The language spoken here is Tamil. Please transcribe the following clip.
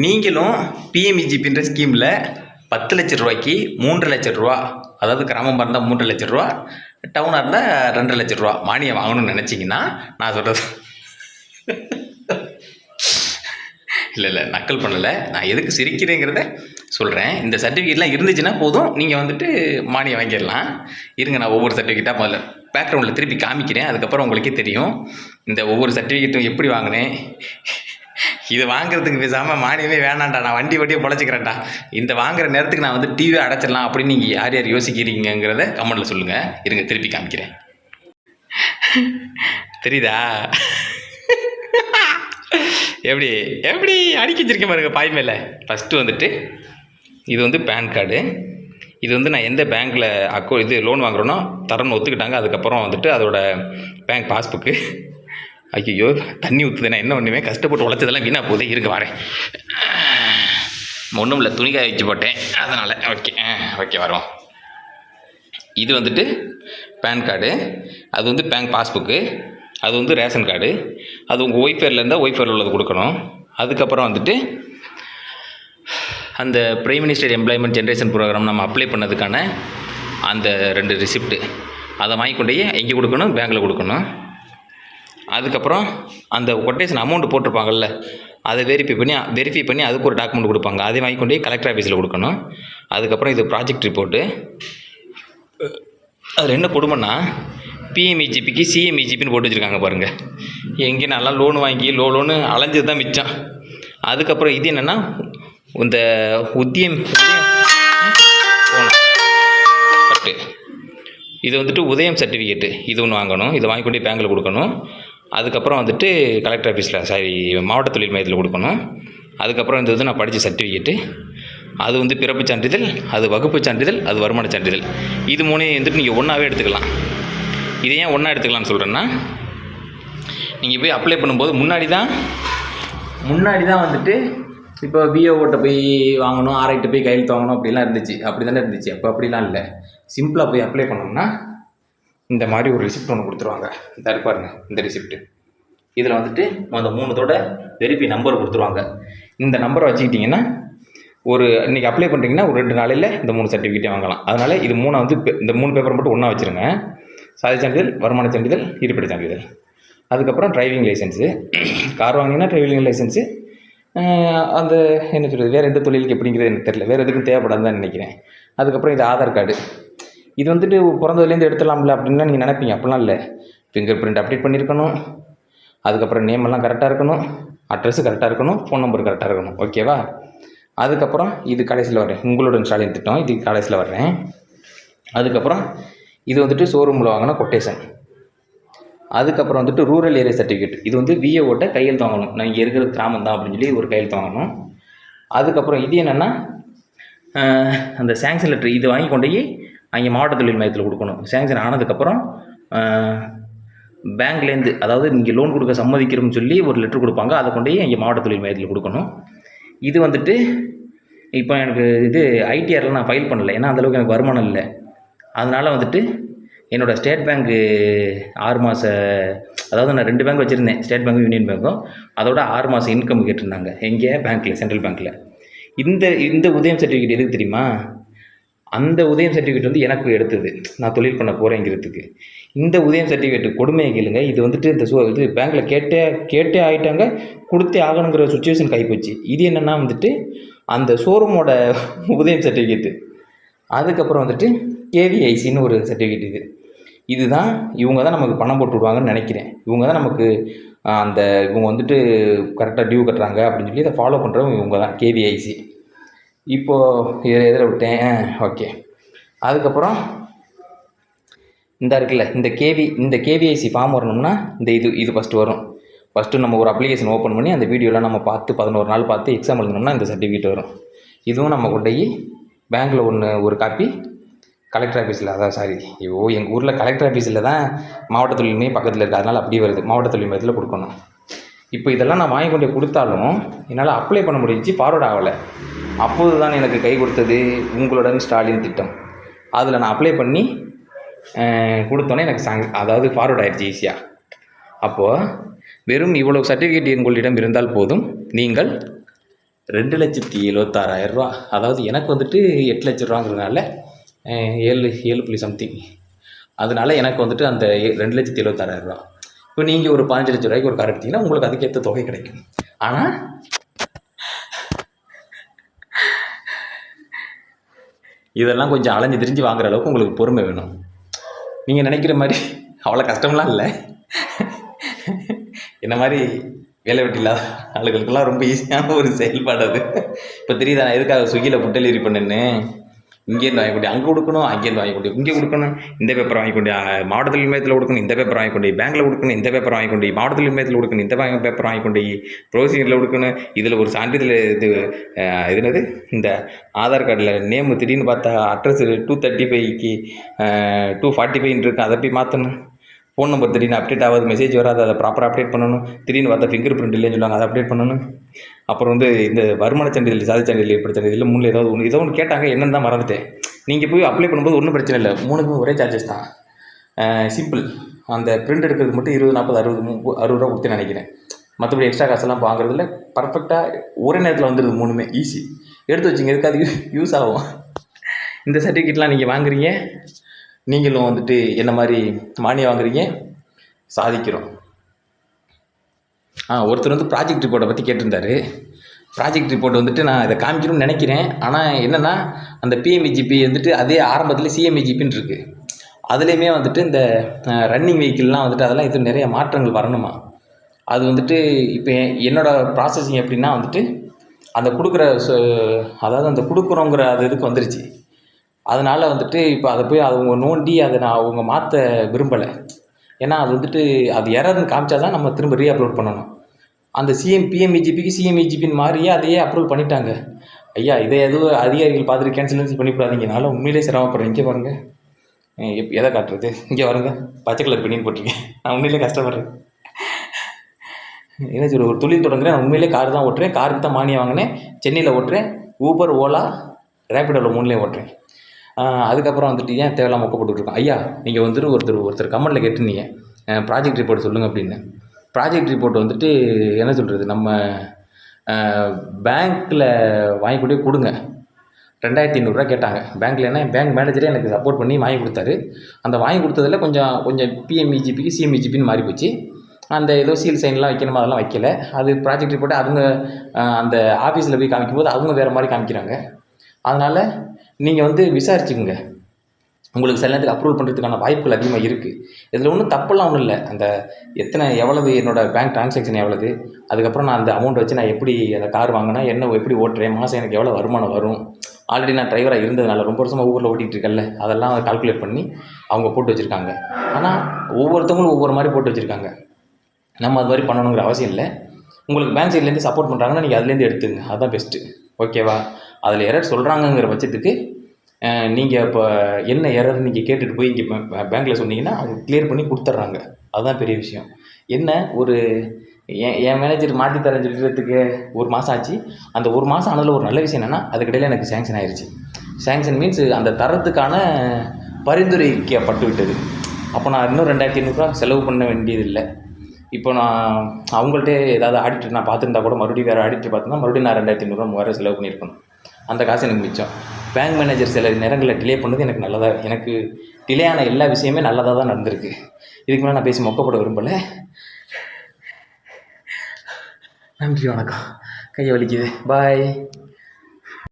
நீங்களும் பிஎம்இஜிபின்ற ஸ்கீமில் 10 லட்ச ரூபாய்க்கு 3 லட்ச ரூபா, அதாவது கிராமமாக இருந்தால் 3 லட்ச ரூபா, டவுனாக இருந்தால் 2 லட்ச ரூபா மானியம் வாங்கணும்னு நினச்சிங்கன்னா நான் சொல்கிறது இல்லை நக்கல் பண்ணலை. நான் எதுக்கு சிரிக்கிறேங்கிறத சொல்கிறேன். இந்த சர்டிஃபிகேட்லாம் இருந்துச்சுன்னா போதும், நீங்கள் வந்துட்டு மானியம் வாங்கிடலாம். இருங்க, நான் ஒவ்வொரு சர்டிஃபிகேட்டாக முதல்ல பேக்ரவுண்டில் திருப்பி காமிக்கிறேன். அதுக்கப்புறம் உங்களுக்கே தெரியும் இந்த ஒவ்வொரு சர்டிஃபிகேட்டும் எப்படி வாங்கினேன். இது வாங்குறதுக்கு பேசாமல் மானியமே வேணாண்டா, நான் வண்டியை பொழைச்சிக்கிறேன்டா, இந்த வாங்குற நேரத்துக்கு நான் வந்து டிவியை அடைச்சிடலாம் அப்படின்னு நீங்கள் யார் யார் யோசிக்கிறீங்கிறத கமெண்ட்டில் சொல்லுங்கள். இருங்க திருப்பி காமிக்கிறேன். தெரியுதா? எப்படி எப்படி அடிக்க வச்சிருக்கேன் பாருங்க பாய் மேலே. ஃபஸ்ட்டு வந்துட்டு இது வந்து பேன் கார்டு. இது வந்து நான் எந்த பேங்க்கில் இது லோன் வாங்குறேனோ தரணும்னு ஒத்துக்கிட்டாங்க. அதுக்கப்புறம் வந்துட்டு அதோட பேங்க் பாஸ்புக்கு. ஐயோ தண்ணி ஊற்றுது, நான் என்ன ஒன்றுமே கஷ்டப்பட்டு உழைச்சதெல்லாம் வீணாக போகுது. இருக்க வரேன். ஒன்றும் இல்லை, துணி காய வச்சு போட்டேன் அதனால். ஓகே வரோம். இது வந்துட்டு பேன் கார்டு, அது வந்து பேங்க் பாஸ்புக்கு, அது வந்து ரேஷன் கார்டு, அது உங்கள் ஒய்ஃபேரில் இருந்தால் ஒய்ஃபேரில் உள்ளது கொடுக்கணும். அதுக்கப்புறம் வந்துட்டு அந்த prime minister employment generation program நம்ம அப்ளை பண்ணதுக்கான அந்த 2 ரிசிப்ட்டு, அதை வாங்கி கொண்டு எங்கே கொடுக்கணும், பேங்க்கில் கொடுக்கணும். அதுக்கப்புறம் அந்த கொட்டேஷன் அமௌண்ட் போட்டிருப்பாங்கல்ல, அதை வெரிஃபை பண்ணி அதுக்கு ஒரு டாக்குமெண்ட் கொடுப்பாங்க, அதை வாங்கி கொண்டு கலெக்டர் ஆஃபீஸில் கொடுக்கணும். அதுக்கப்புறம் இது ப்ராஜெக்ட் ரிப்போர்ட்டு. அதில் என்ன கொடுமைன்னா பிஎம்இஜிபிக்கு சிஎம்இஜிபின்னு போட்டு வச்சுருக்காங்க பாருங்கள். எங்கே நல்லா லோன் வாங்கி லோனு அலைஞ்சது தான் மிச்சம். அதுக்கப்புறம் இது என்னென்னா இந்த உத்தியம் கரெக்டு, இது வந்துட்டு உதயம் சர்டிஃபிகேட்டு, இது ஒன்று வாங்கணும். இதை வாங்கி கொண்டு பேங்க்கில் கொடுக்கணும். அதுக்கப்புறம் வந்துட்டு கலெக்டர் ஆஃபீஸில் மாவட்ட தொழில் மையத்தில் கொடுக்கணும். அதுக்கப்புறம் இந்த வந்து நான் படித்த சர்டிஃபிகேட்டு, அது வந்து பிறப்பு சான்றிதழ், அது வகுப்பு சான்றிதழ், அது வருமான சான்றிதழ். இது 3 வந்துட்டு நீங்கள் ஒன்றாவே எடுத்துக்கலாம். இதை ஏன் ஒன்றா எடுத்துக்கலாம்னு சொல்கிறேன்னா, நீங்கள் போய் அப்ளை பண்ணும்போது முன்னாடி தான் வந்துட்டு இப்போ விஓட்ட போய் வாங்கணும், ஆர்ஐட்ட போய் கையெழுத்து வாங்கணும் அப்படிலாம் இருந்துச்சு. அப்படி தானே இருந்துச்சு. அப்போ அப்படிலாம் இல்லை. சிம்பிளாக போய் அப்ளை பண்ணோம்னா இந்த மாதிரி ஒரு ரிசிப்ட் ஒன்று கொடுத்துருவாங்க. இந்த பாருங்க, இந்த ரிசிப்ட்டு. இதில் வந்துட்டு அந்த 3 வெரிஃபை நம்பர் கொடுத்துருவாங்க. இந்த நம்பரை வச்சுக்கிட்டிங்கன்னா இன்றைக்கி அப்ளை பண்ணுறீங்கன்னா ஒரு 2 நாளையில் இந்த 3 சர்டிஃபிகேட்டே வாங்கலாம். அதனால் இது 3 வந்து இந்த 3 பேப்பர் மட்டும் ஒன்றா வச்சுருங்க. சாதி சான்றிதழ், வருமான சான்றிதழ், இருப்பிட சான்றிதழ். அதுக்கப்புறம் டிரைவிங் லைசன்ஸு. கார் வாங்கினீங்கன்னா டிரைவிங் லைசன்ஸு. அந்த என்ன சொல்கிறது, வேறு எந்த தொழிலுக்கு எப்படிங்கிறது எனக்கு தெரியல, வேறு எதுக்கும் தேவைப்படாதுன்னு தான் நினைக்கிறேன். அதுக்கப்புறம் இது ஆதார் கார்டு. இது வந்துட்டு பிறந்ததுலேருந்து எடுத்துடலாம்ல அப்படின்லாம் நீங்கள் நினைப்பீங்க. அப்படிலாம் இல்லை. ஃபிங்கர் பிரிண்ட் அப்டேட் பண்ணியிருக்கணும். அதுக்கப்புறம் நேம் எல்லாம் கரெக்டாக இருக்கணும், அட்ரஸு கரெக்டாக இருக்கணும், ஃபோன் நம்பர் கரெக்டாக இருக்கணும். ஓகேவா? அதுக்கப்புறம் இது கடைசியில் வர்றேன், உங்களோட ஸ்டாலின் திட்டம், இது கடைசியில் வர்றேன். அதுக்கப்புறம் இது வந்துட்டு ஷோரூமில் வாங்கின கொட்டேஷன். அதுக்கப்புறம் வந்துட்டு ரூரல் ஏரியா சர்டிஃபிகேட். இது வந்து விஏஓட்ட கையெழுத்து வாங்கணும். நான் இங்கே இருக்கிற கிராமம் தான் அப்படின்னு சொல்லி ஒரு கையெழுத்து வாங்கணும். அதுக்கப்புறம் இது என்னென்னா அந்த சேங்ஷன் லெட்ரு, இது வாங்கி கொண்டு போய் அங்கே மாவட்ட தொழில் மையத்தில் கொடுக்கணும். சேங்ஷன் ஆனதுக்கப்புறம் பேங்க்லேருந்து, அதாவது நீங்கள் லோன் கொடுக்க சம்மதிக்கிறோம்னு சொல்லி ஒரு லெட்ரு கொடுப்பாங்க, அதை கொண்டு போய் அங்கே மாவட்ட தொழில் மையத்தில் கொடுக்கணும். இது வந்துட்டு இப்போ எனக்கு இது ஐடிஆரில் நான் ஃபைல் பண்ணலை, ஏன்னா அந்தளவுக்கு எனக்கு வருமானம் இல்லை. அதனால் வந்துட்டு என்னோடய ஸ்டேட் பேங்க்கு 6 மாத, அதாவது நான் 2 பேங்க் வச்சுருந்தேன், ஸ்டேட் பேங்க்கும் யூனியன் பேங்க்கும். அதோட 6 மாதம் இன்கம் கேட்டிருந்தாங்க. எங்கே? பேங்க்கில், சென்ட்ரல் பேங்க்கில். இந்த உதயம் சர்டிஃபிகேட் எதுக்கு தெரியுமா? அந்த உதயம் சர்டிஃபிகேட் வந்து எனக்கு எடுத்தது, நான் தொழில் பண்ண போகிறேங்கிறதுக்கு. இந்த உதயம் சர்டிஃபிகேட் கொடுமையை கேளுங்க. இது வந்துட்டு இது பேங்க்கில் கேட்டே ஆகிட்டாங்க, கொடுத்தே ஆகணுங்கிற சுச்சுவேஷன் கைப்போச்சு. இது என்னென்னா வந்துட்டு அந்த ஷோரூமோட உதயம் சர்டிஃபிகேட்டு. அதுக்கப்புறம் வந்துட்டு கேவிஐசின்னு ஒரு சர்டிஃபிகேட். இதுதான் இவங்க தான் நமக்கு பணம் போட்டு விடுவாங்கன்னு நினைக்கிறேன். இவங்க தான் நமக்கு இவங்க வந்துட்டு கரெக்டாக டியூ கட்டுறாங்க அப்படின்னு சொல்லி இதை ஃபாலோ பண்ணுறவங்க இவங்க தான், கேவிஐசி. இப்போது எதில் விட்டேன்? ஓகே. அதுக்கப்புறம் இருக்குல்ல, இந்த கேவிஐசி ஃபார்ம் வரணும்னா இது ஃபஸ்ட்டு வரும். ஃபஸ்ட்டு நம்ம ஒரு அப்ளிகேஷன் ஓப்பன் பண்ணி அந்த வீடியோலாம் நம்ம பார்த்து 11 நாள் பார்த்து எக்ஸாம் எழுதணும்னா இந்த சர்டிஃபிகேட் வரும். இதுவும் நம்ம கொண்டு போய் பேங்க்கில் ஒரு காப்பி கலெக்டர் ஆஃபீஸில், எங்கள் ஊரில் கலெக்டர் ஆஃபீஸில் தான் மாவட்ட தொழில் மையம் பக்கத்தில் இருக்குது, அதனால் அப்படியே வருது, மாவட்ட தொழில் மையத்தில் கொடுக்கணும். இப்போ இதெல்லாம் நான் வாங்கி கொண்டு கொடுத்தாலும் என்னால் அப்ளை பண்ண முடிஞ்சு, ஃபார்வர்ட் ஆகலை. அப்போது தான் எனக்கு கை கொடுத்தது உங்களுடன் ஸ்டாலின் திட்டம். அதில் நான் அப்ளை பண்ணி கொடுத்தோன்னே எனக்கு அதாவது ஃபார்வர்ட் ஆகிடுச்சு ஈஸியாக. அப்போது வெறும் இவ்வளவு சர்டிஃபிகேட் உங்களிடம் இருந்தால் போதும், நீங்கள் 2,76,000 அதாவது எனக்கு வந்துட்டு 8 லட்ச ரூபாங்கிறதுனால 7 சம்திங். அதனால எனக்கு வந்துட்டு அந்த 2,76,000. இப்போ நீங்கள் ஒரு 15 லட்ச ரூபாய்க்கு ஒரு கார் எடுத்தீங்கன்னா உங்களுக்கு அதுக்கேற்ற தொகை கிடைக்கும். ஆனால் இதெல்லாம் கொஞ்சம் அலைஞ்சு திரிஞ்சு வாங்குற அளவுக்கு உங்களுக்கு பொறுமை வேணும். நீங்கள் நினைக்கிற மாதிரி அவ்வளோ கஷ்டம்லாம் இல்லை. என்ன மாதிரி வேலை வெட்டி இல்லாத ஆளுகளுக்கெல்லாம் ரொம்ப ஈஸியான ஒரு செயல்பாடு அது. இப்போ தெரியுதா நான் எதுக்காக ஸ்விக்கியில் ஃபுட் டெலிவரி பண்ணேன்னு? இங்கேருந்து வாங்கி கொண்டு அங்கே கொடுக்கணும், அங்கேருந்து வாங்கி கொண்டு இங்கே கொடுக்கணும், இந்த பேப்பர் வாங்கி கொண்டு மாவட்ட தொழில் மையத்தில் கொடுக்கணும், இந்த பேப்பர் வாங்கி கொண்டு பேங்க்கில் கொடுக்கணும், இந்த பேப்பர் வாங்கி கொண்டு மாவட்ட தொழில் மையத்தில் கொடுக்கணும், இந்த பேப்பர் வாங்கி கொண்டு ப்ரொசீஜரில் கொடுக்கணும். இதில் ஒரு சான்றிதழ் இது என்னது இந்த ஆதார் கார்டில் நேமு திடீர்னு பார்த்தா அட்ரஸ் 235க்கு 245 இருக்குது, அதை போய் மாற்றணும். ஃபோன் நம்பர் திடீர்னு அப்டேட் ஆகாது, மெசேஜ் வராது, அதை ப்ராப்பராக அப்டேட் பண்ணணும். திடீர்னு பார்த்தா ஃபிங்கர் பிரிண்ட் இல்லைன்னு சொல்லுவாங்க, அதை அப்டேட் பண்ணணும். அப்புறம் வந்து இந்த வருமான சான்றிதழ், சாதி சான்றிதழ் ஏற்படுத்துறது இதில் 3 ஏதோ ஒன்று கேட்டாங்க, என்னென்னு தான் மறந்துட்டேன். நீங்கள் போய் அப்ளை பண்ணும்போது ஒன்றும் பிரச்சனை இல்லை, 3க்குமே ஒரே சார்ஜஸ் தான். சிம்பிள். அந்த பிரிண்ட் எடுக்கிறது மட்டும் 20, 40, 60 ரூபா கொடுத்து நினைக்கிறேன். மற்றபடி எக்ஸ்ட்ரா காசெல்லாம் வாங்குறதில்ல. பர்ஃபெக்டாக ஒரே நேரத்தில் வந்துடுது, 3மே ஈஸி. எடுத்து வச்சுங்க, எதுக்காது யூஸ் ஆகும். இந்த சர்டிஃபிகேட்லாம் நீங்கள் வாங்குறீங்க, நீங்களும் வந்துட்டு என்ன மாதிரி மானியம் வாங்குறீங்க, சாதிக்கிறோம். ஒருத்தர் வந்து ப்ராஜெக்ட் ரிப்போர்ட்டை பற்றி கேட்டிருந்தாரு. ப்ராஜெக்ட் ரிப்போர்ட் வந்துட்டு நான் இதை காமிக்கணும்னு நினைக்கிறேன். ஆனால் என்னென்னா அந்த பிஎம்இஜிபி வந்துட்டு அதே ஆரம்பத்தில் சிஎம்இஜிபின்னு இருக்குது. அதுலேயுமே வந்துட்டு இந்த ரன்னிங் வெஹிக்கிள்லாம் வந்துட்டு அதெல்லாம் இது நிறைய மாற்றங்கள் வரணுமா. அது வந்துட்டு இப்போ என்னோடய ப்ராசஸிங் எப்படின்னா வந்துட்டு அந்த கொடுக்குற அதாவது அந்த கொடுக்குறோங்கிற அது இதுக்கு வந்துருச்சு. அதனால் வந்துட்டு இப்போ அதை போய் அவங்க நோண்டி அதை நான் அவங்க மாற்ற விரும்பலை. ஏன்னா அது வந்துட்டு அது எரர்னு காமிச்சா தான் நம்ம திரும்ப ரீஅப்லோட் பண்ணணும். அந்த பிஎம்இஜிபிக்கு சிஎம்இஜிபின்னு மாறியே அதையே அப்ரூவல் பண்ணிட்டாங்க. ஐயா, இதை எதுவும் அதிகாரிகள் பார்த்துட்டு கேன்சல் பண்ணிவிடாதீங்க. நானும் உண்மையிலே சிரமப்படுறேன். இங்கே பாருங்கள், எதை காட்டுறது, இங்கே பாருங்க, பச்சை கலர் பெண்ணின்னு போட்டிருக்கேன். நான் உண்மையிலே கஷ்டப்படுறேன். என்ன சொல்ல, ஒரு தொழில் தொடங்குறேன். நான் உண்மையிலே கார் தான் ஓட்டுறேன், காருக்கு தான் மானியம் வாங்கினேன், சென்னையில் ஓட்டுறேன், ஊபர், ஓலா, ரேபிடோவில் 3லேயும் ஓட்டுறேன். அதுக்கப்புறம் வந்துட்டு ஏன் தேவையில்லாம மொக்கப்பட்டுருக்கோம். ஐயா, நீங்கள் வந்துட்டு ஒருத்தர் கமெண்ட்டில் கேட்டுருந்தீங்க ப்ராஜெக்ட் ரிப்போர்ட் சொல்லுங்கள் அப்படின்னு. ப்ராஜெக்ட் ரிப்போர்ட் வந்துட்டு என்ன சொல்கிறது, நம்ம பேங்க்கில் வாங்கி கொண்டு கொடுங்க. 2,500 கேட்டாங்க பேங்க்கில். என்ன, பேங்க் மேனேஜரே எனக்கு சப்போர்ட் பண்ணி வாங்கி கொடுத்தாரு. அந்த வாங்கி கொடுத்ததில் கொஞ்சம் பிஎம்இஜிபிக்கு சிஎம்இஜிபின்னு மாறி போச்சு. அந்த ஏதோ சீல் சைன்லாம் வைக்கணுமா, அதெல்லாம் வைக்கல. அது ப்ராஜெக்ட் ரிப்போர்ட்டு அவங்க அந்த ஆஃபீஸில் போய் காமிக்கும்போது அவங்க வேறு மாதிரி காமிக்கிறாங்க. அதனால் நீங்கள் வந்து விசாரிச்சுக்குங்க. உங்களுக்கு சில நேரத்துக்கு அப்ரூவல் பண்ணுறதுக்கான வாய்ப்புகள் அதிகமாக இருக்குது. இதில் ஒன்றும் தப்பெல்லாம் ஒன்றும் இல்லை. அந்த எவ்வளவு என்னோடய பேங்க் ட்ரான்சாக்ஷன் எவ்வளவு, அதுக்கப்புறம் நான் அந்த அமௌண்ட் வச்சு நான் எப்படி அந்த கார் வாங்கினா என்ன, எப்படி ஓட்டுறேன், மாதம் எனக்கு எவ்வளோ வருமானம் வரும். ஆல்ரெடி நான் டிரைவராக இருந்ததுனால ரொம்ப வருஷமாக ஊரில் ஓட்டிகிட்டு இருக்கேன்ல, அதெல்லாம் கால்குலேட் பண்ணி அவங்க போட்டு வச்சுருக்காங்க. ஆனால் ஒவ்வொருத்தவங்களும் ஒவ்வொரு மாதிரி போட்டு வச்சுருக்காங்க. நம்ம அது மாதிரி பண்ணணுங்கிற அவசியம் இல்லை. உங்களுக்கு பேங்க் சைட்லேருந்து சப்போர்ட் பண்ணுறாங்கன்னா நீங்கள் அதுலேருந்து எடுத்துங்க, அதுதான் பெஸ்ட்டு. ஓகேவா? அதில் எரர் சொல்கிறாங்கங்கிற பட்சத்துக்கு நீங்கள் இப்போ என்ன எரர் நீங்கள் கேட்டுட்டு போய் இங்கே பேங்க்கில் சொன்னீங்கன்னா அவங்க கிளியர் பண்ணி கொடுத்துட்றாங்க. அதுதான் பெரிய விஷயம். என்ன, என் மேனேஜர் மாற்றி தரேன் சொல்லிக்கிறதுக்கு 1 மாதம் ஆச்சு. அந்த 1 மாதம் ஆனதில் ஒரு நல்ல விஷயம் என்னென்னா அதுக்கிடையில் எனக்கு சேங்ஷன் ஆயிடுச்சு. சேங்ஷன் மீன்ஸ் அந்த தரத்துக்கான பரிந்துரைக்கப்பட்டு விட்டது. அப்போ நான் இன்னும் 2,500 செலவு பண்ண வேண்டியதில்லை. இப்போ நான் அவங்கள்ட்ட ஏதாவது ஆடிட்டர் நான் பார்த்துருந்தா கூட மறுபடியும் வேறு ஆடிட்டர் பார்த்துருந்தா மறுபடியும் நான் 2,500 3,000 செலவு பண்ணியிருக்கணும். அந்த காசு எனக்கு மிச்சம். பேங்க் மேனேஜர் சில நேரங்களில் டிலே பண்ணது எனக்கு டிலே ஆன எல்லா விஷயமே நல்லதாக தான் நடந்திருக்கு. இதுக்கு மேலே நான் பேசி மொக்கப்பட விரும்பலை. நன்றி, வணக்கம். கையை வலிக்குது. பாய்.